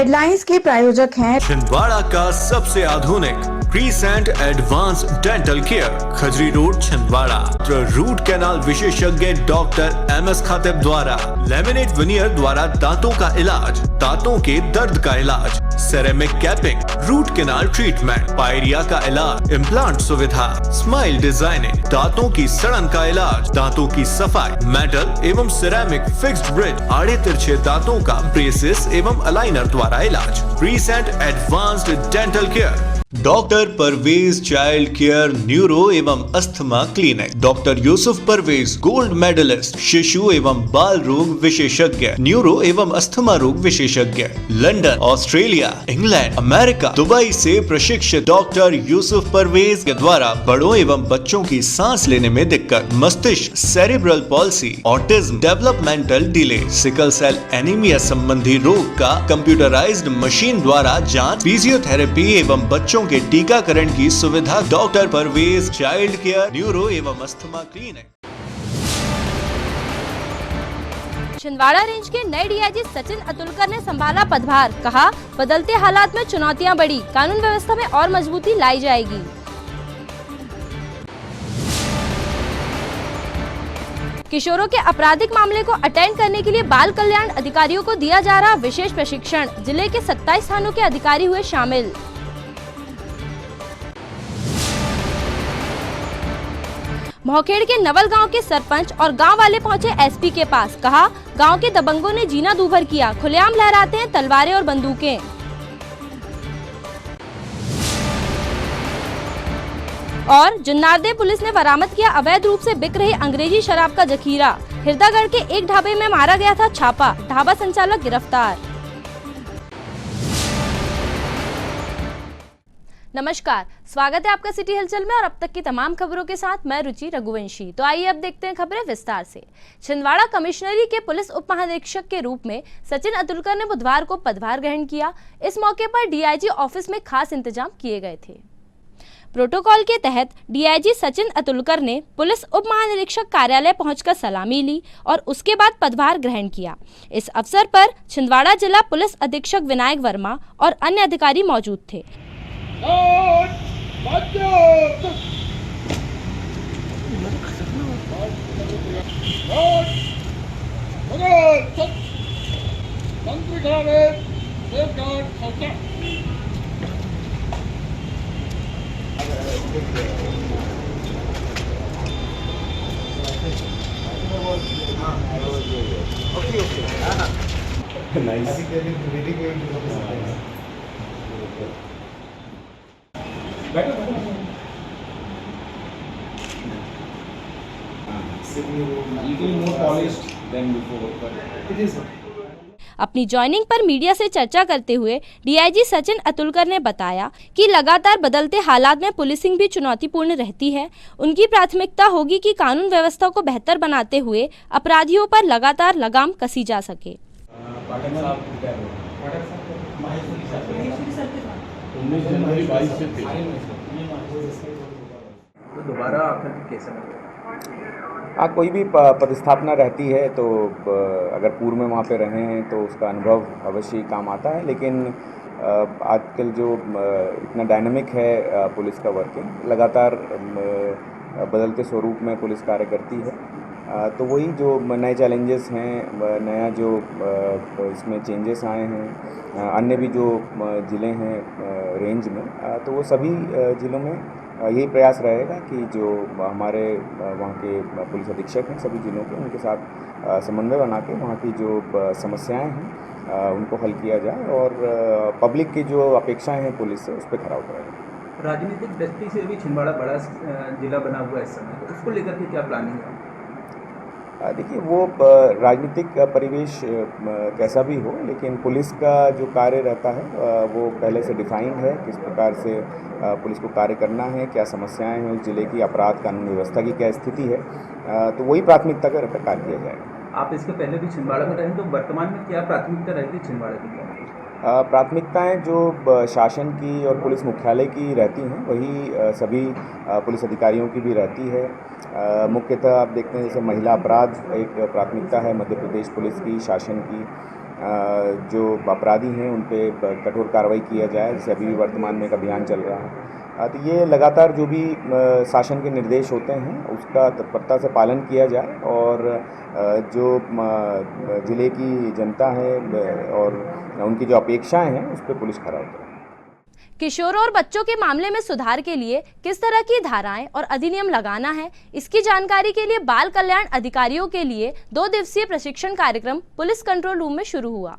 Headlines के प्रायोजक हैं छिंदवाड़ा का सबसे आधुनिक crescent advance dental care, Khajri road Chhindwara. Root canal विशेषज्ञ डॉक्टर MS खातिब द्वारा लेमिनेट विनियर द्वारा दांतों का इलाज, दांतों के दर्द का इलाज, ceramic capping, root canal treatment, pyorrhoea का इलाज, इम्प्लांट सुविधा, स्माइल डिजाइनिंग, दांतों की सड़न का इलाज, दांतों की सफाई, मेटल एवं सिरेमिक फिक्स्ड ब्रिज, आड़े तिरछे दांतों का ब्रेसेस एवं अलाइनर द्वारा इलाज। Crescent advanced dental care, doctor Parvez child care neuro एवं asthma clinic, doctor Yusuf Parvez gold medallist शिशु एवं बाल रोग विशेषज्ञ, न्यूरो एवं अस्थमा रोग विशेषज्ञ, London, Australia, England, America, Dubai से प्रशिक्षित डॉक्टर यूसुफ परवेज के द्वारा बड़ों एवं बच्चों की सांस लेने में दिक्कत, मस्तिष्क, cerebral palsy, autism, developmental delay, sickle cell anaemia संबंधी रोग का कंप्यूटराइज्ड मशीन द्वारा जांच, फिजियोथेरेपी एवं बच्चों के टीकाकरण की सुविधा। Doctor Parvez child care neuro एवं अस्थमा क्लिनिक। छिंदवाड़ा रेंज के नए DIG सचिन अतुलकर ने संभाला पदभार, कहा बदलते हालात में चुनौतियां बढ़ी, कानून व्यवस्था में और मजबूती लाई जाएगी। किशोरों के आपराधिक मामले को अटेंड करने के लिए बाल कल्याण अधिकारियों को दिया जा रहा विशेष प्रशिक्षण, जिले के 27 थानों के अधिकारी हुए शामिल। मोहखेड़ के नवल गांव के सरपंच और गांव वाले पहुंचे SP के पास, कहा गांव के दबंगों ने जीना दूभर किया, खुलेआम लहराते हैं तलवारें और बंदूकें। और जुन्नारदेव पुलिस ने बरामद किया अवैध रूप से बिक रही अंग्रेजी शराब का जखीरा, हिरदागढ़ के एक ढाबे में मारा गया था छापा, ढाबा संचालक गिरफ्तार। नमस्कार, स्वागत है आपका सिटी हलचल में और अब तक की तमाम खबरों के साथ मैं रुचि रघुवंशी। तो आइए अब देखते हैं खबरें विस्तार से। छिंदवाड़ा कमिश्नरी के पुलिस उप महानिरीक्षक के रूप में सचिन अतुलकर ने बुधवार को पदभार ग्रहण किया। इस मौके पर DIG ऑफिस में खास इंतजाम किए गए थे। प्रोटोकॉल के तहत DIG सचिन अतुलकर ने पुलिस उप महानिरीक्षक कार्यालय पहुंचकर सलामी ली और उसके बाद पदभार ग्रहण किया। इस अवसर पर छिंदवाड़ा जिला पुलिस अधीक्षक विनायक वर्मा और अन्य अधिकारी मौजूद थे। अपनी ज्वाइनिंग पर मीडिया से चर्चा करते हुए DIG सचिन अतुलकर ने बताया कि लगातार बदलते हालात में पुलिसिंग भी चुनौतीपूर्ण रहती है। उनकी प्राथमिकता होगी कि कानून व्यवस्था को बेहतर बनाते हुए अपराधियों पर लगातार लगाम कसी जा सके। दोबारा आखिर कैसे कोई भी पदस्थापना रहती है तो अगर पूर्व में वहाँ पे रहे हैं तो उसका अनुभव अवश्य ही काम आता है, लेकिन आजकल जो इतना डायनामिक है पुलिस का वर्किंग, लगातार बदलते स्वरूप में पुलिस कार्य करती है, तो वही जो नए चैलेंजेस हैं, नया जो इसमें चेंजेस आए हैं, अन्य भी जो ज़िले हैं रेंज में, तो वो सभी ज़िलों में यही प्रयास रहेगा कि जो हमारे वहाँ के पुलिस अधीक्षक हैं सभी ज़िलों के, उनके साथ समन्वय बना के वहाँ की जो समस्याएं हैं उनको हल किया जाए और पब्लिक की जो अपेक्षाएं हैं पुलिस से उस पर खरा उतराएगा। राजनीतिक दृष्टि से भी छिंदवाड़ा बड़ा जिला बना हुआ है इस समय, तो उसको लेकर के क्या प्लानिंग है? देखिए, वो राजनीतिक परिवेश कैसा भी हो, लेकिन पुलिस का जो कार्य रहता है वो पहले से डिफाइंड है, किस प्रकार से पुलिस को कार्य करना है, क्या समस्याएं हैं उस जिले की, अपराध कानून व्यवस्था की क्या स्थिति है, तो वही प्राथमिकता का कार्य किया जाएगा। आप इसके पहले भी छिंदवाड़ा में रहें, तो वर्तमान में क्या प्राथमिकता रहेगी छिंदवाड़ा की? प्राथमिकताएं जो शासन की और पुलिस मुख्यालय की रहती हैं वही सभी पुलिस अधिकारियों की भी रहती है। मुख्यतः आप देखते हैं जैसे महिला अपराध एक प्राथमिकता है मध्य प्रदेश पुलिस की, शासन की, जो अपराधी हैं उन पे कठोर कार्रवाई किया जाए, जैसे अभी भी वर्तमान में एक अभियान चल रहा है। तो ये लगातार जो भी शासन के निर्देश होते हैं उसका तत्परता से पालन किया जाए और जो ज़िले की जनता है और उनकी जो अपेक्षाएं हैं उस पर पुलिस खरा उतरे। किशोरों और बच्चों के मामले में सुधार के लिए किस तरह की धाराएं और अधिनियम लगाना है, इसकी जानकारी के लिए बाल कल्याण अधिकारियों के लिए 2 दिवसीय प्रशिक्षण कार्यक्रम पुलिस कंट्रोल रूम में शुरू हुआ।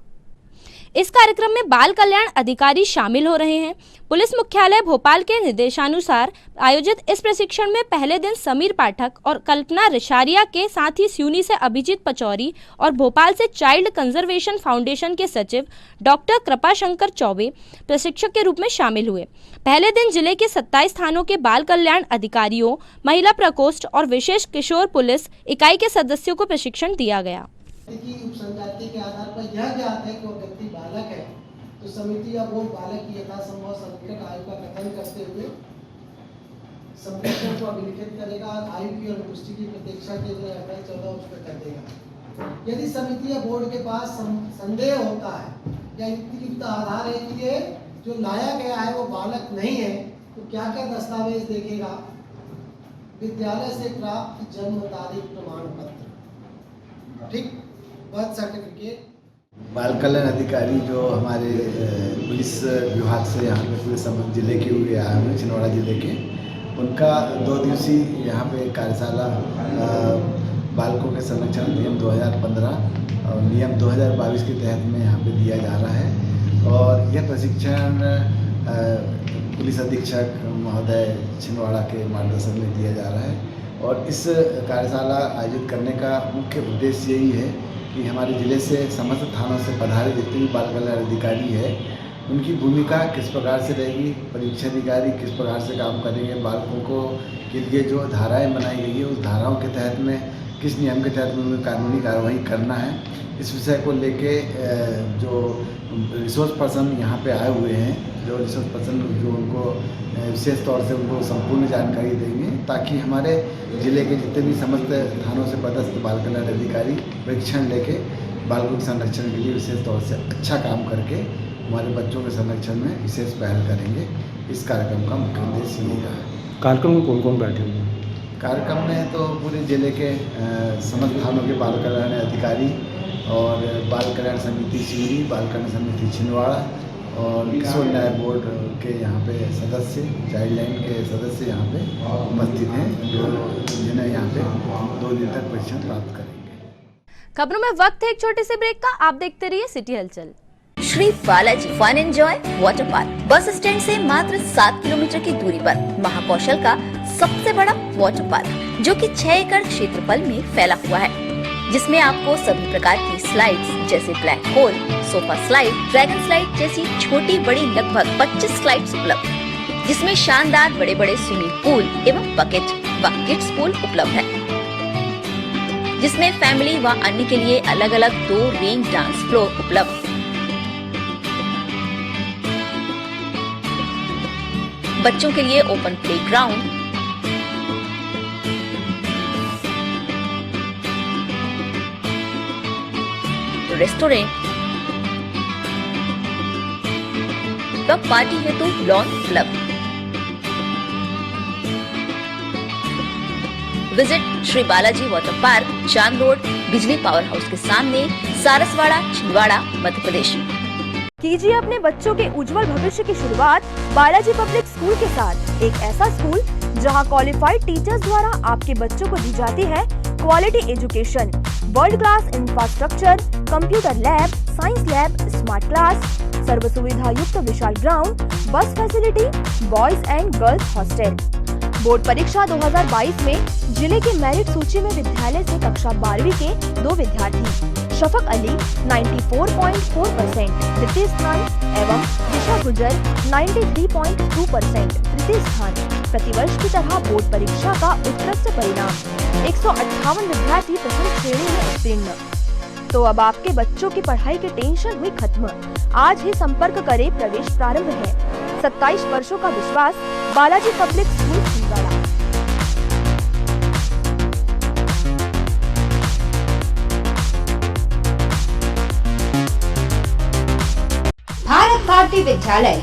इस कार्यक्रम में बाल कल्याण अधिकारी शामिल हो रहे हैं। पुलिस मुख्यालय भोपाल के निर्देशानुसार आयोजित इस प्रशिक्षण में पहले दिन समीर पाठक और कल्पना रिशारिया के साथ ही स्यूनी से अभिजीत पचौरी और भोपाल से चाइल्ड कंजर्वेशन फाउंडेशन के सचिव डॉक्टर कृपाशंकर चौबे प्रशिक्षक के रूप में शामिल हुए। पहले दिन जिले के 27 थानों के बाल कल्याण अधिकारियों, महिला प्रकोष्ठ और विशेष किशोर पुलिस इकाई के सदस्यों को प्रशिक्षण दिया गया। की उपसंजाति के आधार पर यह ज्ञात है कि वो व्यक्ति बालक है, तो समिति या बोर्ड बालक की यथासंभव संरक्षक आयु का कथन करते हुए संरक्षण को अभिलिखित करेगा और आयु की और पुष्टि की प्रतीक्षा के लिए 14 उस पर कर देगा। यदि समिति या बोर्ड के पास संदेह होता है या युक्त आधार है कि ये जो लाया गया है वो बालक नहीं है, तो क्या क्या दस्तावेज देखेगा? विद्यालय से प्राप्त जन्म तारीख प्रमाण पत्र, ठीक, बर्थ सर्टिफिकेट। बाल कल्याण अधिकारी जो हमारे पुलिस विभाग से यहाँ पे पूरे समस्त जिले के हुए आए हैं, छिंदवाड़ा जिले के, उनका 2 दिवसीय यहाँ पे कार्यशाला बालकों के संरक्षण नियम 2015 और नियम 2022 के तहत में यहाँ पे दिया जा रहा है। और यह प्रशिक्षण पुलिस अधीक्षक महोदय छिंदवाड़ा के मार्गदर्शन में दिया जा रहा है। और इस कार्यशाला आयोजित करने का मुख्य उद्देश्य यही है कि हमारे ज़िले से समस्त थानों से पधारे जितने भी बाल कल्याण अधिकारी है उनकी भूमिका किस प्रकार से रहेगी, परीक्षा अधिकारी किस प्रकार से काम करेंगे, बालकों को के लिए जो धाराएं बनाई गई है उस धाराओं के तहत में किस नियम के तहत में उन्हें कानूनी कार्रवाई करना है, इस विषय को लेके जो रिसोर्स पर्सन यहाँ पे आए हुए हैं, जो रिसोर्स पर्सन जो उनको विशेष तौर से उनको संपूर्ण जानकारी देंगे, ताकि हमारे ज़िले के जितने भी समस्त थानों से पदस्थ बाल कल्याण अधिकारी प्रशिक्षण लेके बालकों के संरक्षण के लिए विशेष तौर से अच्छा काम करके हमारे बच्चों के संरक्षण में विशेष पहल करेंगे। इस कार्यक्रम का मुख्य उद्देश्य यही रहा है। कार्यक्रम में कौन कौन बैठे हुए हैं? कार्यक्रम में तो पूरे ज़िले के समस्त थानों के बाल कल्याण अधिकारी और बाल कल्याण समिति स्यूनी, बाल कल्याण समिति छिंदवाड़ा और किशोर न्याय बोर्ड के यहाँ पे सदस्य, चाइल्ड लाइन के सदस्य यहाँ पे उपस्थित हैं, जो जिन्हें यहाँ पे 2 दिन तक प्रशिक्षण प्राप्त करेंगे। खबरों में वक्त है एक छोटे से ब्रेक का। आप देखते रहिए सिटी हलचल। Shri Balaji fun enjoy water park bus stand से मात्र 7 किलोमीटर की दूरी पर महाकौशल का सबसे बड़ा वाटर पार्क, जो कि 6 एकड़ क्षेत्रफल में फैला हुआ है, जिसमें आपको सभी प्रकार की स्लाइड्स जैसे black hole, sofa slide, dragon slide जैसी छोटी बड़ी लगभग 25 स्लाइड्स उपलब्ध, जिसमें शानदार बड़े बड़े स्विमिंग पूल एवं बकेट व किड्स पूल उपलब्ध है, जिसमें फैमिली व अन्य के लिए अलग अलग 2 रेन डांस फ्लोर उपलब्ध। बच्चों के लिए ओपन प्लेग्राउंड, रेस्टोरेंट व पार्टी हेतु लॉन उपलब्ध। Visit Shri Balaji water park, चांद रोड, बिजली पावर हाउस के सामने, सारसवाड़ा, छिंदवाड़ा, मध्य प्रदेश। कीजिए अपने बच्चों के उज्जवल भविष्य की शुरुआत बालाजी पब्लिक स्कूल के साथ। एक ऐसा स्कूल जहां क्वालिफाइड टीचर्स द्वारा आपके बच्चों को दी जाती है quality education, world class infrastructure, computer lab, science lab, smart class, सर्व सुविधा युक्त विशाल ground, bus facility, boys and girls hostel. Board परीक्षा 2022 में जिले की मेरिट सूची में विद्यालय से कक्षा 12वीं के 2 विद्यार्थी शफक अली 94.4% द्वितीय स्थान एवं दिशा गुजर 93.2% तृतीय स्थान। प्रतिवर्ष की तरह बोर्ड परीक्षा का उत्कृष्ट परिणाम 158 विद्यार्थी प्रथम श्रेणी में उत्तीर्ण। तो अब आपके बच्चों की पढ़ाई की टेंशन हुई खत्म। आज ही संपर्क करें, प्रवेश प्रारंभ है। 27 वर्षों का विश्वास, बालाजी पब्लिक स्कूल छिंदवाड़ा। भारती विद्यालय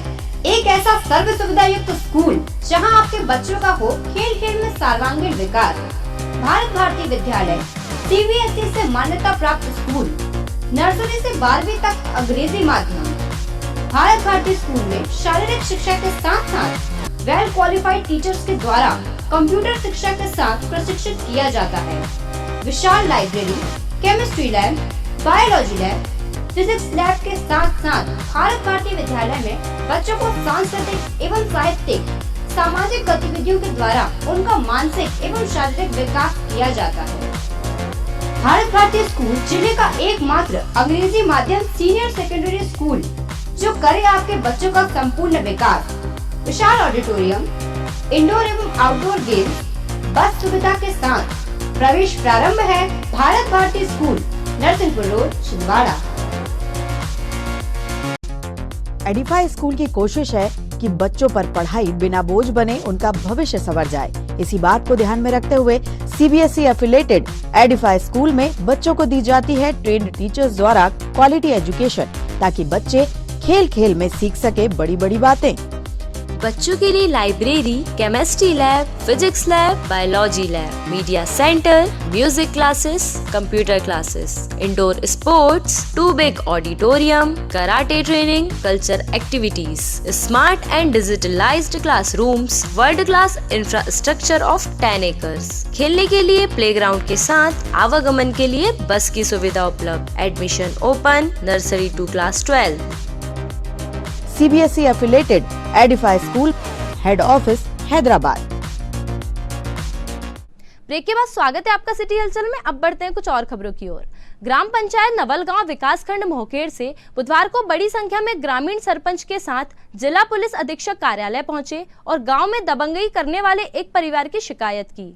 एक ऐसा सर्व सुविधा युक्त स्कूल जहां आपके बच्चों का हो खेल खेल में सर्वांगीण विकास। भारत भारती विद्यालय CBSE से मान्यता प्राप्त स्कूल, नर्सरी से 12वीं तक अंग्रेजी माध्यम। भारत भारती स्कूल में शारीरिक शिक्षा के साथ साथ वेल क्वालिफाइड टीचर्स के द्वारा कंप्यूटर शिक्षा के साथ प्रशिक्षित किया जाता है। विशाल library, chemistry lab, biology lab, physics lab के साथ साथ भारत भारती विद्यालय में बच्चों को सांस्कृतिक एवं साहित्यिक सामाजिक गतिविधियों के द्वारा उनका मानसिक एवं शारीरिक विकास किया जाता है। भारत भारती स्कूल जिले का एकमात्र अंग्रेजी माध्यम सीनियर सेकेंडरी स्कूल जो करे आपके बच्चों का संपूर्ण विकास। विशाल ऑडिटोरियम, इंडोर एवं आउटडोर गेम्स, बस सुविधा के साथ प्रवेश प्रारंभ है। Bharat Bharati school, Narsinghpur road, Chhindwara. Edify school की कोशिश है कि बच्चों पर पढ़ाई बिना बोझ बने उनका भविष्य संवर जाए। इसी बात को ध्यान में रखते हुए CBSE एफिलेटेड एडिफाई स्कूल में बच्चों को दी जाती है ट्रेन्ड टीचर्स द्वारा क्वालिटी एजुकेशन, ताकि बच्चे खेल खेल में सीख सके बड़ी बड़ी बातें। बच्चों के लिए library, chemistry lab, physics lab, biology lab, media centre, music classes, computer classes, indoor sports, 2 big auditorium, karate training, culture activities, smart and digitalised classrooms, world class infrastructure of 10 acres. खेलने के लिए प्लेग्राउंड के साथ आवागमन के लिए बस की सुविधा उपलब्ध। Admission open, nursery to class 12। CBSE affiliated Edify school, head office Hyderabad. Break के बाद स्वागत है आपका सिटी हलचल में। अब बढ़ते हैं कुछ और खबरों की ओर। ग्राम पंचायत नवलगांव विकासखंड मोहखेड़ से बुधवार को बड़ी संख्या में ग्रामीण सरपंच के साथ जिला पुलिस अधीक्षक कार्यालय पहुंचे और गांव में दबंगई करने वाले एक परिवार की शिकायत की।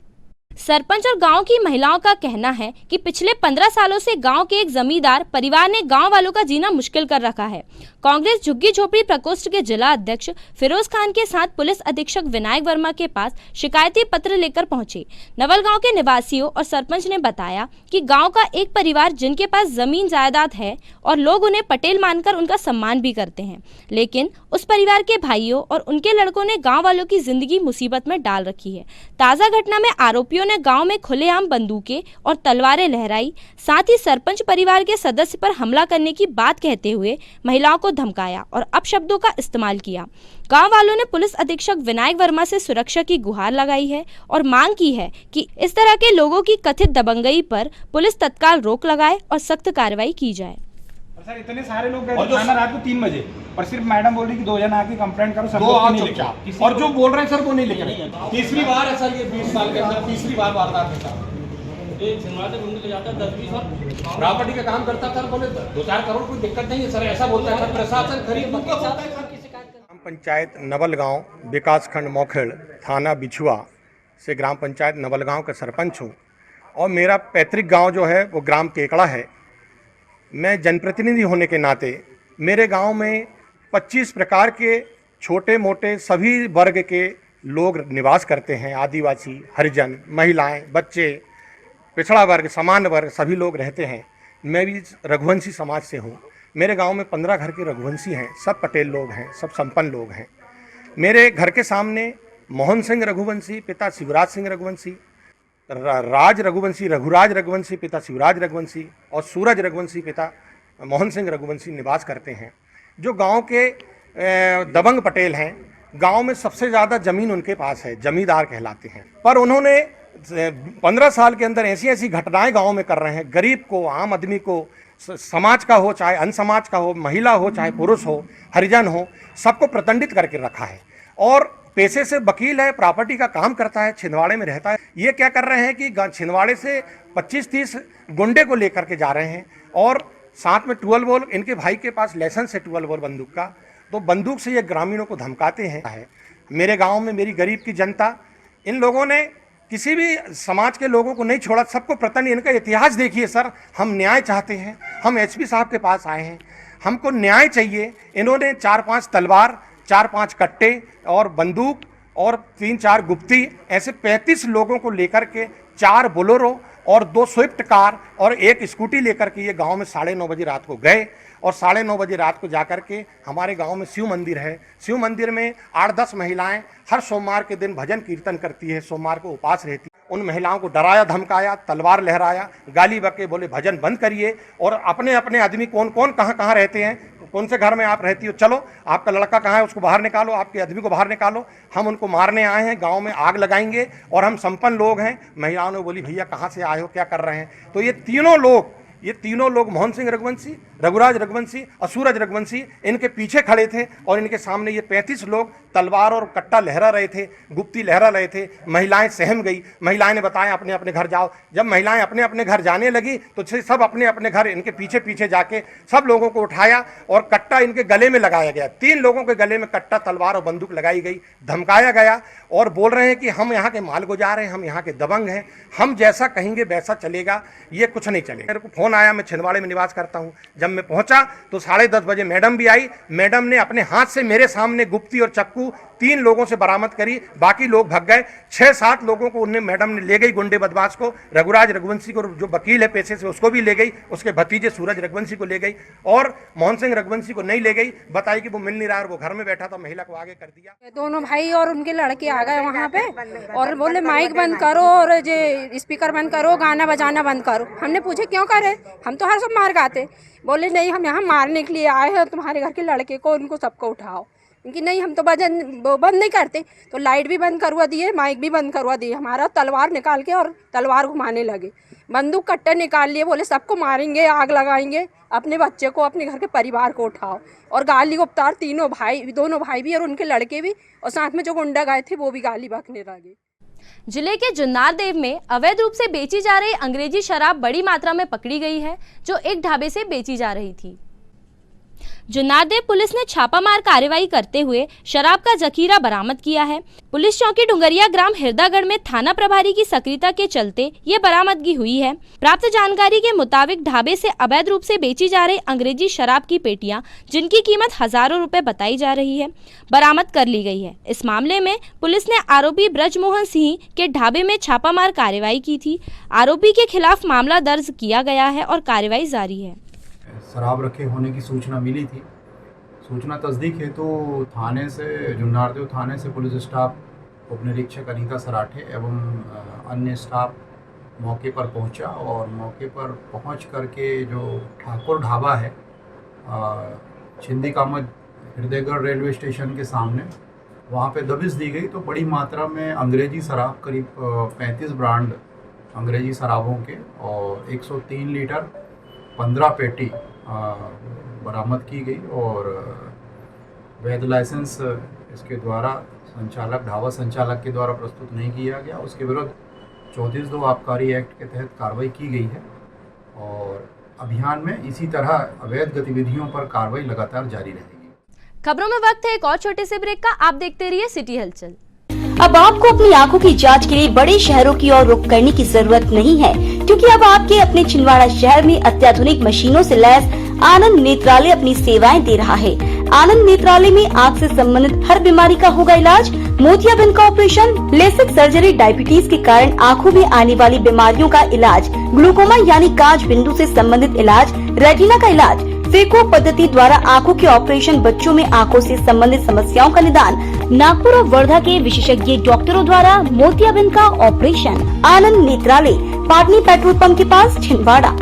सरपंच और गांव की महिलाओं का कहना है कि पिछले 15 सालों से गांव के एक जमींदार परिवार ने गांव वालों का जीना मुश्किल कर रखा है। कांग्रेस झुग्गी झोपड़ी प्रकोष्ठ के जिला अध्यक्ष फिरोज खान के साथ पुलिस अधीक्षक विनायक वर्मा के पास शिकायती पत्र लेकर पहुंचे। नवलगांव के निवासियों और सरपंच ने बताया कि गांव का एक परिवार जिनके पास जमीन जायदाद है और लोग उन्हें पटेल मानकर उनका सम्मान भी करते हैं, लेकिन उस परिवार के भाइयों और उनके लड़कों ने गाँव वालों की जिंदगी मुसीबत में डाल रखी है। ताज़ा घटना में आरोपियों ने गांव में खुलेआम बंदूकें और तलवारें लहराई, साथ ही सरपंच परिवार के सदस्य पर हमला करने की बात कहते हुए महिलाओं को धमकाया और अपशब्दों का इस्तेमाल किया। गांव वालों ने पुलिस अधीक्षक विनायक वर्मा से सुरक्षा की गुहार लगाई है और मांग की है कि इस तरह के लोगों की कथित दबंगई पर पुलिस तत्काल रोक लगाए और सख्त कार्रवाई की जाए। सर इतने सारे लोग गए थे रात को 3 बजे, पर सिर्फ मैडम बोल रही कि 2 जन आके कंप्लेंट करो, सब नहीं लिखे और जो बोल रहे हैं सर वो नहीं लिखे। तीसरी बार है सर ये 20 साल के अंदर तीसरी बार वारदात है सर। ये छिंदवाड़ा से ढूंढ के जाता 10-20 साल प्रॉपर्टी का काम करता सर, बोले 2-4 करोड़ कोई दिक्कत नहीं है सर, ऐसा बोलता है सर प्रशासन खरीद बोलता है सर की शिकायत। ग्राम पंचायत नवलगांव विकासखंड मोखेड़, थाना बिछुआ से ग्राम पंचायत नवलगांव का सरपंच हूँ और मेरा पैतृक गाँव जो है वो ग्राम केकड़ा है। मैं जनप्रतिनिधि होने के नाते मेरे गांव में 25 प्रकार के छोटे मोटे सभी वर्ग के लोग निवास करते हैं। आदिवासी, हरिजन, महिलाएं, बच्चे, पिछड़ा वर्ग, सामान्य वर्ग सभी लोग रहते हैं। मैं भी रघुवंशी समाज से हूँ। मेरे गांव में 15 घर के रघुवंशी हैं, सब पटेल लोग हैं, सब संपन्न लोग हैं। मेरे घर के सामने मोहन सिंह रघुवंशी पिता शिवराज सिंह रघुवंशी, राज रघुवंशी रघुराज रघुवंशी पिता शिवराज रघुवंशी और सूरज रघुवंशी पिता मोहन सिंह रघुवंशी निवास करते हैं। जो गांव के दबंग पटेल हैं, गांव में सबसे ज़्यादा ज़मीन उनके पास है, जमींदार कहलाते हैं। पर उन्होंने 15 साल के अंदर ऐसी ऐसी घटनाएं गांव में कर रहे हैं, गरीब को, आम आदमी को, समाज का हो चाहे अन्य समाज का हो, महिला हो चाहे पुरुष हो, हरिजन हो, सबको प्रतंडित करके रखा है। और पेशे से वकील है, प्रॉपर्टी का काम करता है, छिंदवाड़े में रहता है। ये क्या कर रहे हैं कि छिंदवाड़े से 25-30 गुंडे को लेकर के जा रहे हैं और साथ में 12 बोल, इनके भाई के पास लाइसेंस है 12 बोल बंदूक का, तो बंदूक से ये ग्रामीणों को धमकाते हैं। मेरे गांव में मेरी गरीब की जनता, इन लोगों ने किसी भी समाज के लोगों को नहीं छोड़ा, सबको प्रतंड। इनका इतिहास देखिए सर, हम न्याय चाहते हैं, हम एसपी साहब के पास आए हैं, हमको न्याय चाहिए। इन्होंने 4-5 तलवार, 4-5 कट्टे और बंदूक और 3-4 गुप्ती, ऐसे 35 लोगों को लेकर के 4 बोलेरो और 2 स्विफ्ट कार और 1 स्कूटी लेकर के ये गांव में 9:30 बजे रात को गए और 9:30 बजे रात को जाकर के हमारे गांव में शिव मंदिर है, शिव मंदिर में 8-10 महिलाएं हर सोमवार के दिन भजन कीर्तन करती है, सोमवार को उपास रहती है। उन महिलाओं को डराया धमकाया, तलवार लहराया, गाली बके, बोले भजन बंद करिए और अपने अपने आदमी कौन कौन कहाँ कहाँ रहते हैं, कौन से घर में आप रहती हो, चलो आपका लड़का कहाँ है उसको बाहर निकालो, आपके आदमी को बाहर निकालो, हम उनको मारने आए हैं, गांव में आग लगाएंगे और हम संपन्न लोग हैं। महिलाओं ने बोली भैया कहाँ से आए हो, क्या कर रहे हैं? तो ये तीनों लोग मोहन सिंह रघुवंशी, रघुराज रघुवंशी और सूरज रघुवंशी इनके पीछे खड़े थे और इनके सामने ये 35 लोग तलवार और कट्टा लहरा रहे थे, गुप्ती लहरा रहे थे। महिलाएं सहम गई, महिलाएं ने बताया अपने अपने घर जाओ। जब महिलाएं अपने अपने घर जाने लगी तो सब अपने अपने घर इनके पीछे पीछे जाके सब लोगों को उठाया और कट्टा इनके गले में लगाया गया। 3 लोगों के गले में कट्टा, तलवार और बंदूक लगाई गई, धमकाया गया और बोल रहे हैं कि हम यहाँ के मालगुजार हैं, हम यहाँ के दबंग हैं, हम जैसा कहेंगे वैसा चलेगा, ये कुछ नहीं चलेगा। मेरे को फोन आया, मैं छिंदवाड़े में निवास करता हूँ। जब मैं पहुंचा तो 10:30 बजे मैडम भी आई। मैडम ने अपने हाथ से मेरे सामने गुप्ती और चक्कू 3 लोगों से बरामद करी, बाकी लोग भाग गए। 6-7 लोगों को उन्हें मैडम ने ले गई, गुंडे बदमाश को, रघुराज रघुवंशी को जो वकील है पेशे से उसको भी ले गई, उसके भतीजे सूरज रघुवंशी को ले गई और मोहन सिंह रघुवंशी को नहीं ले गई, बताई कि वो मिल नहीं रहा और वो घर में बैठा था, महिला को आगे कर दिया। दोनों भाई और उनके लड़के आ गए वहाँ पे और बोले माइक बंद करो और जे स्पीकर बंद करो, गाना बजाना बंद करो। हमने पूछे क्यों करे, हम तो हर सब मार गाते। बोले नहीं, हम यहाँ मारने के लिए आए हैं, तुम्हारे घर के लड़के को उनको सबको उठाओ। क्योंकि नहीं, हम तो भजन बंद नहीं करते। तो लाइट भी बंद करवा दिए, माइक भी बंद करवा दिए, हमारा तलवार निकाल के और तलवार घुमाने लगे, बंदूक कट्टे निकाल लिए, बोले सबको मारेंगे, आग लगाएंगे, अपने बच्चे को, अपने घर के परिवार को उठाओ और गाली गुप्तार। दोनों भाई भी और उनके लड़के भी और साथ में जो गुंडा गए थे वो भी गाली बकने लगे। जिले के जुन्नार देव में अवैध रूप से बेची जा रही अंग्रेजी शराब बड़ी मात्रा में पकड़ी गई है, जो एक ढाबे से बेची जा रही थी। जुन्नार देव पुलिस ने छापामार कार्रवाई करते हुए शराब का जखीरा बरामद किया है। पुलिस चौकी डुंगरिया ग्राम हिरदागढ़ में थाना प्रभारी की सक्रियता के चलते ये बरामदगी हुई है। प्राप्त जानकारी के मुताबिक ढाबे से अवैध रूप से बेची जा रही अंग्रेजी शराब की पेटियां, जिनकी कीमत हजारों रुपए बताई जा रही है, बरामद कर ली गई है। इस मामले में पुलिस ने आरोपी ब्रजमोहन सिंह के ढाबे में छापामार कार्रवाई की थी। आरोपी के खिलाफ मामला दर्ज किया गया है और कार्रवाई जारी है। शराब रखे होने की सूचना मिली थी। सूचना तस्दीक है तो थाने से, जुन्नारदेव थाने से पुलिस स्टाफ उप निरीक्षक अनीता सराठे एवं अन्य स्टाफ मौके पर पहुंचा और मौके पर पहुंच करके जो ठाकुर ढाबा है छिंदी कामत हृदयगढ़ रेलवे स्टेशन के सामने, वहां पे दबिश दी गई। तो बड़ी मात्रा में अंग्रेजी शराब, करीब 35 ब्रांड अंग्रेजी शराबों के और 103 लीटर 15 पेटी बरामद की गई और वैध लाइसेंस इसके द्वारा ढाबा संचालक के द्वारा प्रस्तुत नहीं किया गया। उसके विरुद्ध 34(2) आबकारी एक्ट के तहत कार्रवाई की गई है और अभियान में इसी तरह अवैध गतिविधियों पर कार्रवाई लगातार जारी रहेगी। खबरों में वक्त है एक और छोटे से ब्रेक का, आप देखते रहिए सिटी हलचल। अब आपको अपनी आंखों की जांच के लिए बड़े शहरों की ओर रुख करने की जरूरत नहीं है, क्योंकि अब आपके अपने छिंदवाड़ा शहर में अत्याधुनिक मशीनों से लैस आनंद नेत्रालय अपनी सेवाएं दे रहा है। आनंद नेत्रालय में आँख से संबंधित हर बीमारी का होगा इलाज, मोतियाबिंद का ऑपरेशन, लेसिक सर्जरी, डायबिटीज के कारण आँखों में आने वाली बीमारियों का इलाज, ग्लूकोमा यानी कांच बिंदु से संबंधित इलाज, रेटिना का इलाज, फेको पद्धति द्वारा आँखों के ऑपरेशन, बच्चों में आँखों से संबंधित समस्याओं का निदान, नागपुर और वर्धा के विशेषज्ञ डॉक्टरों द्वारा मोतियाबिंद का operation. Anand Netralaya, Patni petrol pump के पास, Chhindwara.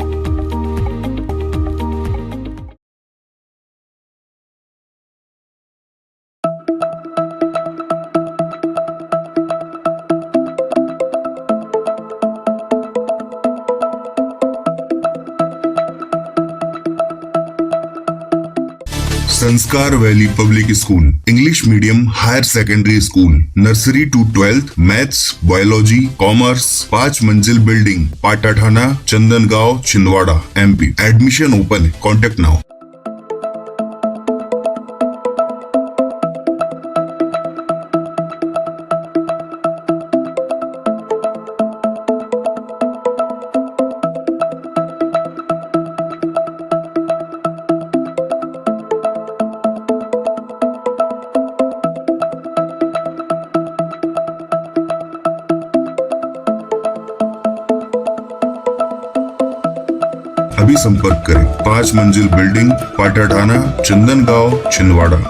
Sanskar valley public school, English medium higher secondary school, nursery to 12th, maths, biology, commerce, 5 मंजिल building, Patathana, Chandangaon, Chhindwara, MP। Admission open है, कॉन्टेक्ट नाउ। अभी संपर्क करें। 5 मंजिल बिल्डिंग, पाटाठाना, चंदन गांव, छिंदवाड़ा।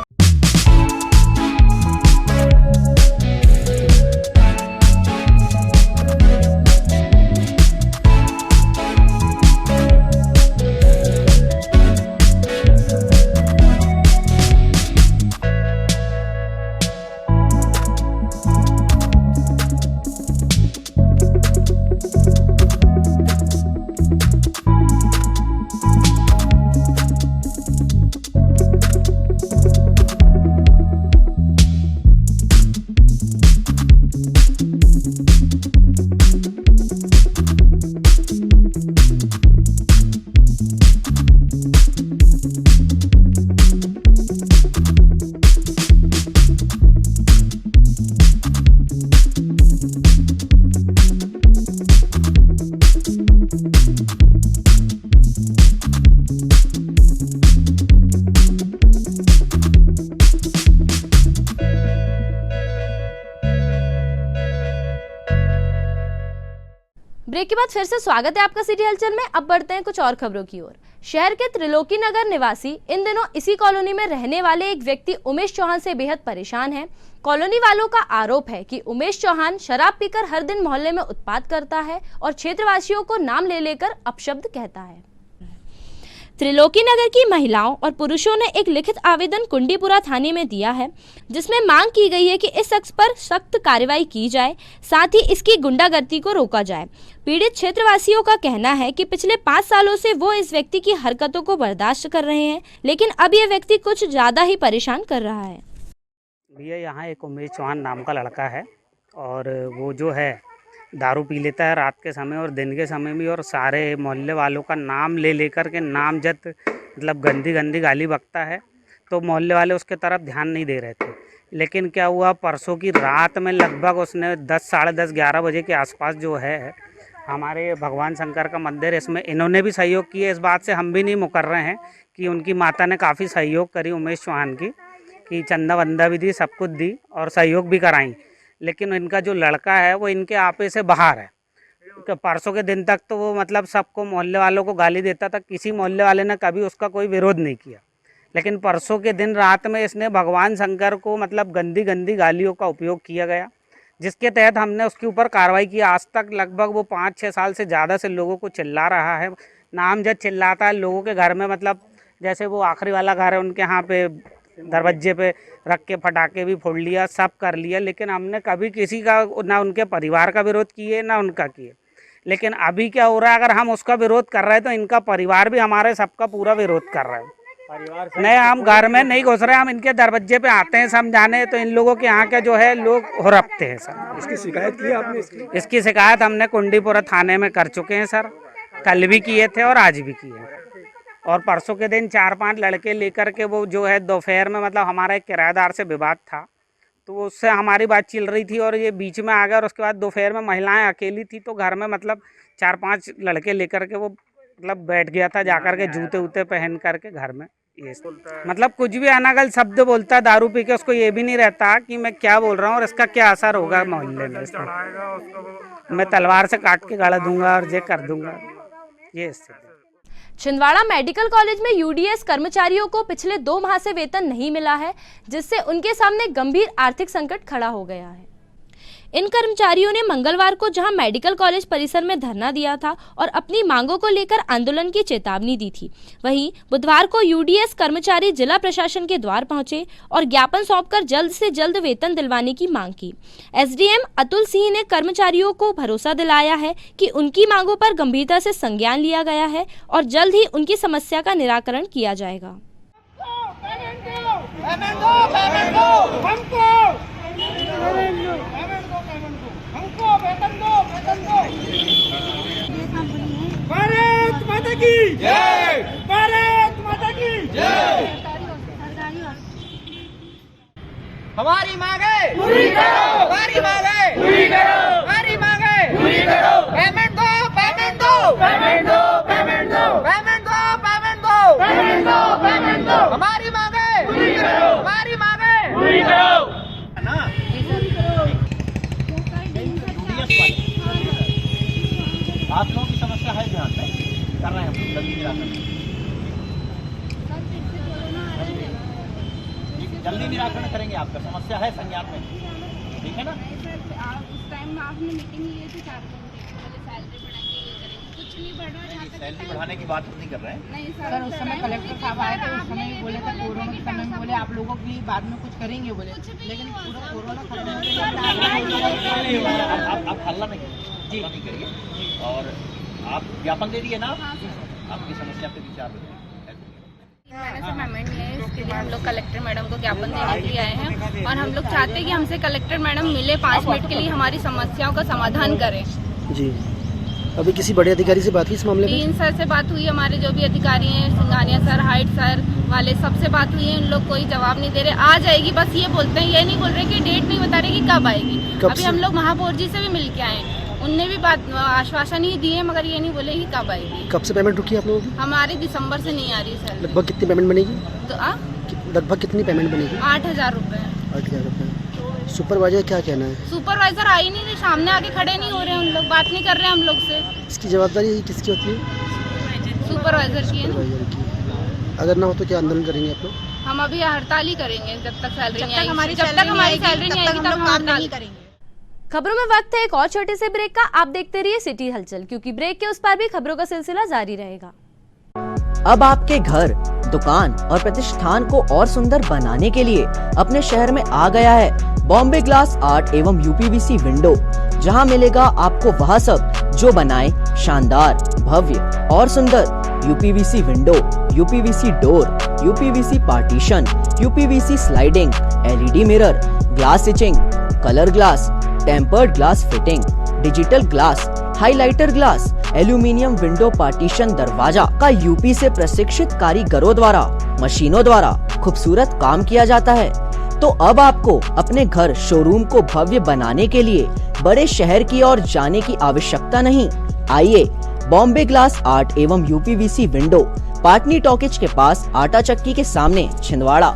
ब्रेक के बाद फिर से स्वागत है आपका सिटी हलचल में। अब बढ़ते हैं कुछ और खबरों की ओर। शहर के त्रिलोकी नगर निवासी इन दिनों इसी कॉलोनी में रहने वाले एक व्यक्ति उमेश चौहान से बेहद परेशान हैं। कॉलोनी वालों का आरोप है कि उमेश चौहान शराब पीकर हर दिन मोहल्ले में उत्पात करता है और क्षेत्रवासियों को नाम ले लेकर अपशब्द कहता है। त्रिलोकी नगर की महिलाओं और पुरुषों ने एक लिखित आवेदन कुंडीपुरा थाने में दिया है, जिसमें मांग की गई है कि इस शख्स पर सख्त कार्रवाई की जाए, साथ ही इसकी गुंडागर्दी को रोका जाए। पीड़ित क्षेत्रवासियों का कहना है कि पिछले 5 सालों से वो इस व्यक्ति की हरकतों को बर्दाश्त कर रहे हैं, लेकिन अब ये व्यक्ति कुछ ज्यादा ही परेशान कर रहा है। भैया यहाँ एक उमेश चौहान नाम का लड़का है और वो जो है दारू पी लेता है रात के समय और दिन के समय भी, और सारे मोहल्ले वालों का नाम ले लेकर के नामजद मतलब गंदी गंदी गाली बकता है। तो मोहल्ले वाले उसके तरफ ध्यान नहीं दे रहे थे, लेकिन क्या हुआ परसों की रात में लगभग उसने 10, साढ़े 10, 11 बजे के आसपास जो है हमारे भगवान शंकर का मंदिर, इसमें इन्होंने भी सहयोग किया। इस बात से हम भी नहीं मुकर रहे हैं कि उनकी माता ने काफ़ी सहयोग करी उमेश चौहान की, कि चंदा वंदा भी दी, सब कुछ दी और सहयोग भी कराई, लेकिन इनका जो लड़का है वो इनके आपे से बाहर है। परसों के दिन तक तो वो मतलब सबको मोहल्ले वालों को गाली देता था, किसी मोहल्ले वाले ने कभी उसका कोई विरोध नहीं किया, लेकिन परसों के दिन रात में इसने भगवान शंकर को मतलब गंदी गंदी गालियों का उपयोग किया गया, जिसके तहत हमने उसके ऊपर कार्रवाई की। आज तक लगभग वो 5-6 साल से ज़्यादा से लोगों को चिल्ला रहा है, नामजद चिल्लाता है लोगों के घर में। मतलब जैसे वो आखिरी वाला घर है उनके यहाँ पे दरवाजे पे रख के पटाखे भी फोड़ लिया, सब कर लिया, लेकिन हमने कभी किसी का ना उनके परिवार का विरोध किए ना उनका किए। लेकिन अभी क्या हो रहा है, अगर हम उसका विरोध कर रहे हैं तो इनका परिवार भी हमारे सबका पूरा विरोध कर रहा है। नहीं, हम घर में नहीं घुस रहे, हम इनके दरवाजे पे आते हैं समझाने, तो इन लोगों के यहाँ के जो है लोग हुरपते हैं सर। इसकी शिकायत की आपने? इसकी शिकायत हमने कुंडीपुरा थाने में कर चुके हैं सर, कल भी किए थे और आज भी किए हैं। और परसों के दिन 4-5 लड़के लेकर के वो जो है दोपहर में मतलब हमारा एक किराएदार से विवाद था, तो उससे हमारी बात चल रही थी और ये बीच में आ गया, और उसके बाद दोपहर में महिलाएं अकेली थी तो घर में मतलब 4-5 लड़के लेकर के वो मतलब बैठ गया था, जाकर के जूते वूते पहन करके घर में ये मतलब कुछ भी अनागल शब्द बोलता है दारू पी के। उसको ये भी नहीं रहता कि मैं क्या बोल रहा हूँ और इसका क्या असर होगा मोहल्ले में। मैं तलवार से काट के गाड़ा दूंगा और ये कर दूंगा, ये छिंदवाड़ा मेडिकल कॉलेज में यूडीएस कर्मचारियों को पिछले 2 माह से वेतन नहीं मिला है, जिससे उनके सामने गंभीर आर्थिक संकट खड़ा हो गया है। इन कर्मचारियों ने मंगलवार को जहां मेडिकल कॉलेज परिसर में धरना दिया था और अपनी मांगों को लेकर आंदोलन की चेतावनी दी थी, वहीं बुधवार को यूडीएस कर्मचारी जिला प्रशासन के द्वार पहुंचे और ज्ञापन सौंपकर जल्द से जल्द वेतन दिलवाने की मांग की। एसडीएम अतुल सिंह ने कर्मचारियों को भरोसा दिलाया है कि उनकी मांगों पर गंभीरता से संज्ञान लिया गया है और जल्द ही उनकी समस्या का निराकरण किया जाएगा। भारत माता की जय, भारत माता की जय। हमारी मांगे पूरी करो, हमारी मांगे पूरी करो, हमारी मांगे पूरी करो। पेमेंट दो, पेमेंट दो, पेमेंट दो, पेमेंट दो, पेमेंट दो, पेमेंट दो, पेमेंट दो, पेमेंट दो। हमारी मांगे पूरी करो, हमारी मांगे पूरी करो। आप लोगों की समस्या है ध्यान कर रहे हैं हम निराकरण। जल्दी निराकरण करेंगे, आपका समस्या है संज्ञान में, ठीक है ना। उस टाइम आपने मीटिंग ली थी 4 घंटे, सैलरी बढ़ाएंगे, ये करेंगे, कुछ नहीं बढ़ रहा है। सैलरी बढ़ाने की बात नहीं कर रहे हैं। नहीं सर, उस समय कलेक्टर साहब आए थे, उस समय भी बोले थे, कोरोना के समय में बोले आप लोगों के लिए बाद में कुछ करेंगे बोले, लेकिन पूरा कोरोना खत्म हो गया। आप हल्ला नहीं करिए और आप ज्ञापन दे दिए ना, आपकी समस्या पे विचार मैंने से पेमेंट नहीं है, इसके लिए हम लोग कलेक्टर मैडम को ज्ञापन देने के लिए आए हैं और हम लोग चाहते हैं कि हमसे कलेक्टर मैडम मिले, 5 मिनट के लिए हमारी समस्याओं का समाधान करें। जी, अभी किसी बड़े अधिकारी से बात हुई इस मामले में? 3 सर से बात हुई, हमारे जो भी अधिकारी हैं, सिंघानिया सर, हाइट सर वाले, सबसे बात हुई है, उन लोग कोई जवाब नहीं दे रहे। आ जाएगी बस ये बोलते हैं, ये नहीं बोल रहे कि डेट नहीं बता रहे कि कब आएगी। अभी हम लोग महापौर जी से भी मिल के आए, उनने भी बात आश्वासन ही दिए, मगर ये नहीं बोले कि कब आएगी। कब से पेमेंट रुकी है आप लोगों की? हमारी दिसंबर से नहीं आ रही सर। लगभग कितनी पेमेंट बनेगी? तो लगभग कितनी पेमेंट बनेगी? 8,000 रुपये। 8,000 रुपये। सुपरवाइजर क्या कहना है? सुपरवाइजर आ ही नहीं रहे, सामने आके खड़े नहीं हो रहे, उन लोग बात नहीं कर रहे हम लोग से। इसकी जवाबदारी किसकी होती है? सुपरवाइजर की है ना। अगर ना हो तो क्या आंदोलन करेंगे आप लोग? हम अभी हड़ताल ही करेंगे जब तक सैलरी नहीं आएगी, जब तक हमारी सैलरी नहीं आएगी तब हम हड़ताल करेंगे। खबरों में वक्त है एक और छोटे से ब्रेक का। आप देखते रहिए सिटी हलचल, क्योंकि ब्रेक के उस पार भी खबरों का सिलसिला जारी रहेगा। अब आपके घर, दुकान और प्रतिष्ठान को और सुंदर बनाने के लिए अपने शहर में आ गया है बॉम्बे ग्लास आर्ट एवं यूपीवीसी विंडो, जहां मिलेगा आपको वह सब जो बनाए शानदार, भव्य और सुंदर UPVC window, UPVC door, UPVC partition, UPVC sliding, LED mirror, glass stitching, colour glass, tempered glass fitting, digital glass, highlighter glass, aluminium window partition दरवाजा का यूपी से प्रशिक्षित कारीगरों द्वारा, मशीनों द्वारा खूबसूरत काम किया जाता है। तो अब आपको अपने घर, शोरूम को भव्य बनाने के लिए बड़े शहर की ओर जाने की आवश्यकता नहीं। आइए बॉम्बे ग्लास आर्ट एवं यूपीवीसी विंडो, पाटनी टॉकीज के पास, आटा चक्की के सामने, छिंदवाड़ा।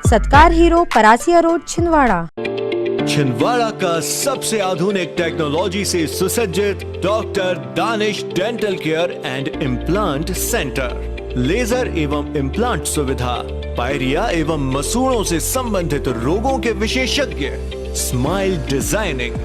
Satkar hero, Parasia road, Chhindwara. छिंदवाड़ा का सबसे आधुनिक टेक्नोलॉजी से सुसज्जित doctor Danish dental care and implant centre, laser एवं इम्प्लांट सुविधा, पायरिया एवं मसूड़ों से संबंधित रोगों के विशेषज्ञ, स्माइल डिजाइनिंग,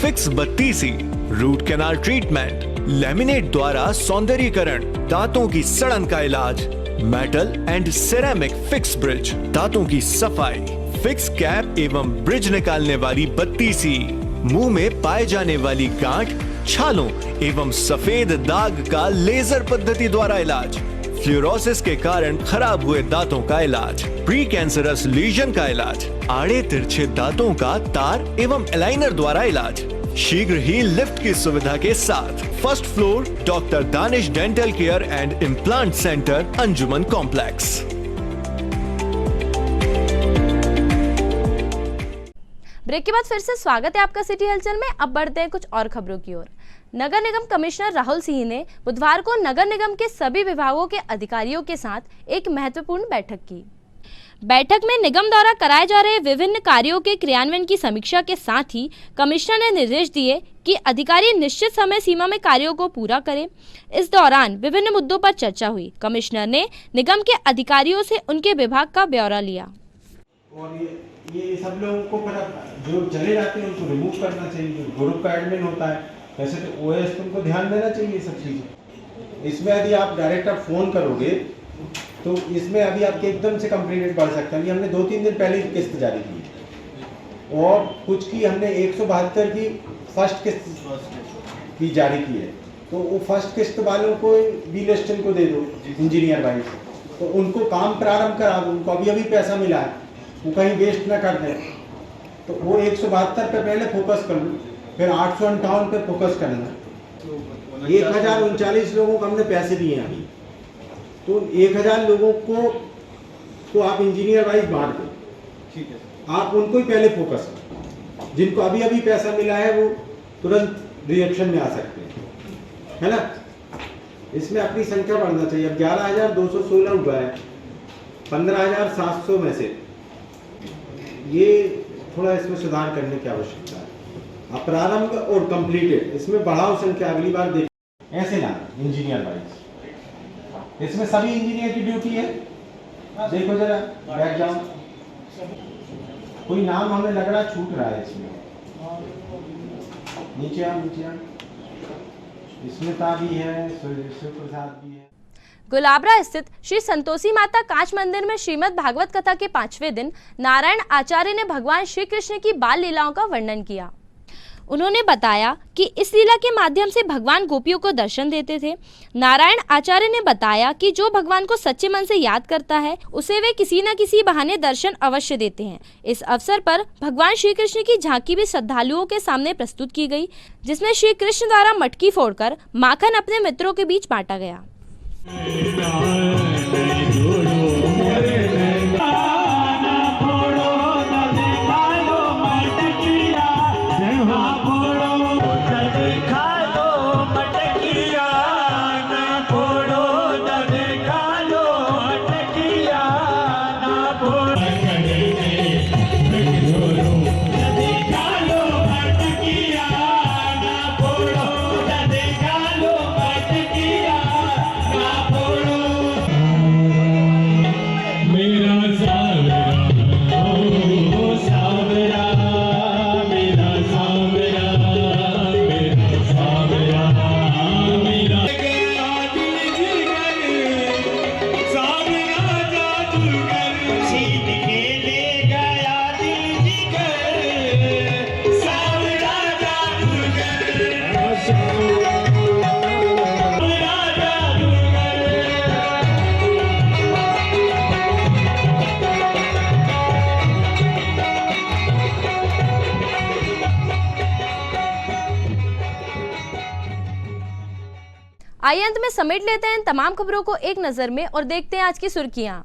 फिक्स बत्तीसी, रूट कैनाल ट्रीटमेंट, लैमिनेट द्वारा सौंदर्यीकरण, दांतों की सड़न का इलाज, metal and ceramic fix bridge, दांतों की सफाई, फिक्स कैप एवं ब्रिज निकालने वाली बत्तीसी, मुंह में पाए जाने वाली गांठ, छालों एवं सफेद दाग का लेजर पद्धति द्वारा इलाज, फ्लोरोसिस के कारण खराब हुए दांतों का इलाज, प्री कैंसरस लीजन का इलाज, आड़े तिरछे दांतों का तार एवं एलाइनर द्वारा इलाज, शीघ्र ही लिफ्ट की सुविधा के साथ। First floor doctor Danish dental care and implant centre, Anjuman complex. Break के बाद फिर से स्वागत है आपका सिटी हलचल में। अब बढ़ते हैं कुछ और खबरों की ओर। नगर निगम कमिश्नर राहुल सिंह ने बुधवार को नगर निगम के सभी विभागों के अधिकारियों के साथ एक महत्वपूर्ण बैठक की। बैठक में निगम द्वारा कराए जा रहे विभिन्न कार्यों के क्रियान्वयन की समीक्षा के साथ ही कमिश्नर ने निर्देश दिए कि अधिकारी निश्चित समय सीमा में कार्यों को पूरा करें। इस दौरान विभिन्न मुद्दों पर चर्चा हुई। कमिश्नर ने निगम के अधिकारियों से उनके विभाग का ब्यौरा लिया। और ये सब लोगों को जो चले जाते हैं उनको रिमूव करना चाहिए। जो ग्रुप का एडमिन होता है, वैसे तो ओएस तुमको ध्यान देना चाहिए सब चीज़ें। इसमें यदि आप डायरेक्ट फ़ोन करोगे तो इसमें अभी आपके एकदम से कंप्लीट रेट बढ़ सकता है। अभी हमने 2-3 दिन पहले किस्त जारी की है और कुछ की हमने 172 की फर्स्ट किस्त की जारी की है। तो वो फर्स्ट किस्त वालों को बी लिस्टन को दे दो इंजीनियर वाइज, तो उनको काम प्रारंभ करा दो, उनको अभी अभी पैसा मिला है, वो कहीं वेस्ट ना कर दें। तो वो 172 पे पहले फोकस कर लो, फिर 858 पे फोकस करना। 1039 लोगों को हमने पैसे दिए हैं अभी, तो 1000 लोगों को तो आप इंजीनियर वाइज बांट दो, ठीक है, आप उनको ही पहले फोकस करो। जिनको अभी अभी पैसा मिला है वो तुरंत रिएक्शन में आ सकते हैं, है ना। इसमें अपनी संख्या बढ़ना चाहिए। अब 11,216 हुआ है 15,700 में से, ये थोड़ा इसमें सुधार करने की आवश्यकता है। अब प्रारंभ और कंप्लीटेड इसमें बढ़ाओ संख्या, अगली बार देख ऐसे ना इंजीनियर वाइज, इसमें सभी इंजीनियर की ड्यूटी है। देखो जरा बैकग्राउंड, कोई नाम हमें लग रहा छूट रहा है इसमें, नीचे आ स्मिता भी है, शिव प्रसाद भी है। गुलाबरा स्थित श्री संतोषी माता कांच मंदिर में श्रीमद् भागवत कथा के 5वें दिन नारायण आचार्य ने भगवान श्री कृष्ण की बाल लीलाओं का वर्णन किया। उन्होंने बताया कि इस लीला के माध्यम से भगवान गोपियों को दर्शन देते थे। नारायण आचार्य ने बताया कि जो भगवान को सच्चे मन से याद करता है उसे वे किसी न किसी बहाने दर्शन अवश्य देते हैं। इस अवसर पर भगवान श्री कृष्ण की झांकी भी श्रद्धालुओं के सामने प्रस्तुत की गई, जिसमें श्री कृष्ण द्वारा मटकी फोड़कर माखन अपने मित्रों के बीच बांटा गया। आइए अंत में समेट लेते हैं इन तमाम खबरों को एक नजर में और देखते हैं आज की सुर्खियां।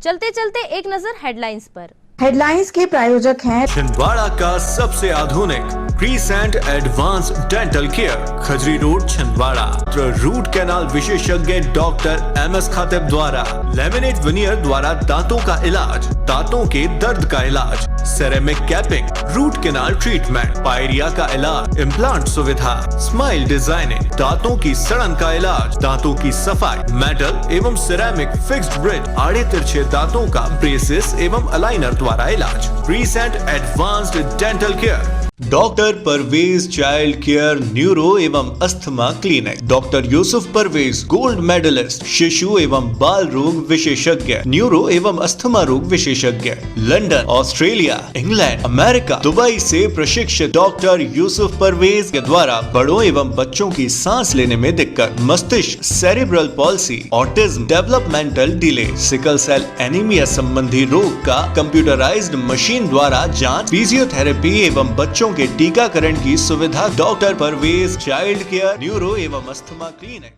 चलते चलते एक नजर हेडलाइंस पर। हेडलाइंस के प्रायोजक हैं छिंदवाड़ा का सबसे आधुनिक crescent advance dental care, Khajri road Chhindwara. Root canal विशेषज्ञ डॉक्टर MS खातिब द्वारा लेमिनेट विनियर द्वारा दांतों का इलाज, दांतों के दर्द का इलाज, ceramic capping, root canal treatment, pyorrhoea का इलाज, इम्प्लांट सुविधा, स्माइल डिजाइनिंग, दांतों की सड़न का इलाज, दांतों की सफाई, मेटल एवं सिरेमिक फिक्स्ड ब्रिज, आड़े तिरछे दांतों का ब्रेसेस एवं अलाइनर द्वारा इलाज। Crescent advanced dental care, doctor Parvez child care neuro एवं asthma clinic, doctor Yusuf Parvez gold medallist शिशु एवं बाल रोग विशेषज्ञ, न्यूरो एवं अस्थमा रोग विशेषज्ञ, London, Australia, England, America, Dubai से प्रशिक्षित डॉक्टर यूसुफ परवेज के द्वारा बड़ों एवं बच्चों की सांस लेने में दिक्कत, मस्तिष्क, cerebral palsy, autism, developmental delay, sickle cell anaemia संबंधी रोग का कंप्यूटराइज्ड मशीन द्वारा जांच, फिजियोथेरेपी एवं बच्चों के टीकाकरण की सुविधा। Doctor Parvez child care neuro एवं अस्थमा क्लिनिक।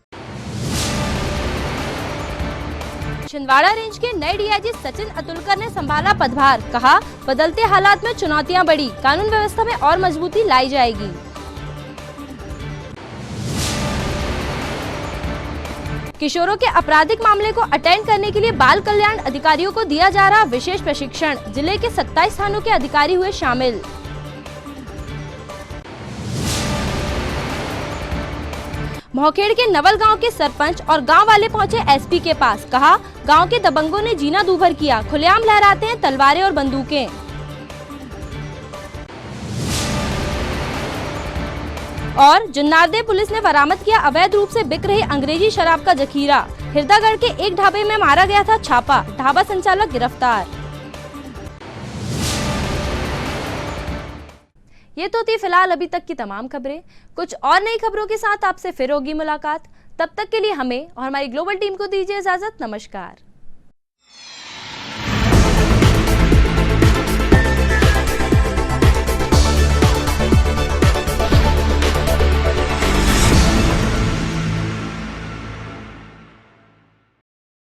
छिंदवाड़ा रेंज के नए डीआईजी सचिन अतुलकर ने संभाला पदभार, कहा बदलते हालात में चुनौतियां बढ़ी, कानून व्यवस्था में और मजबूती लाई जाएगी। किशोरों के आपराधिक मामले को अटेंड करने के लिए बाल कल्याण अधिकारियों को दिया जा रहा विशेष प्रशिक्षण, जिले के 27 थानों के अधिकारी हुए शामिल। मोहखेड़ के नवल गांव के सरपंच और गांव वाले पहुंचे एसपी के पास, कहा गांव के दबंगों ने जीना दूभर किया, खुलेआम लहराते हैं तलवारें और बंदूकें। और जुन्नारदेव पुलिस ने बरामद किया अवैध रूप से बिक रही अंग्रेजी शराब का जखीरा, हिरदागढ़ के एक ढाबे में मारा गया था छापा, ढाबा संचालक गिरफ्तार। ये तो थी फिलहाल अभी तक की तमाम खबरें। कुछ और नई खबरों के साथ आपसे फिर होगी मुलाकात। तब तक के लिए हमें और हमारी ग्लोबल टीम को दीजिए इजाजत। नमस्कार।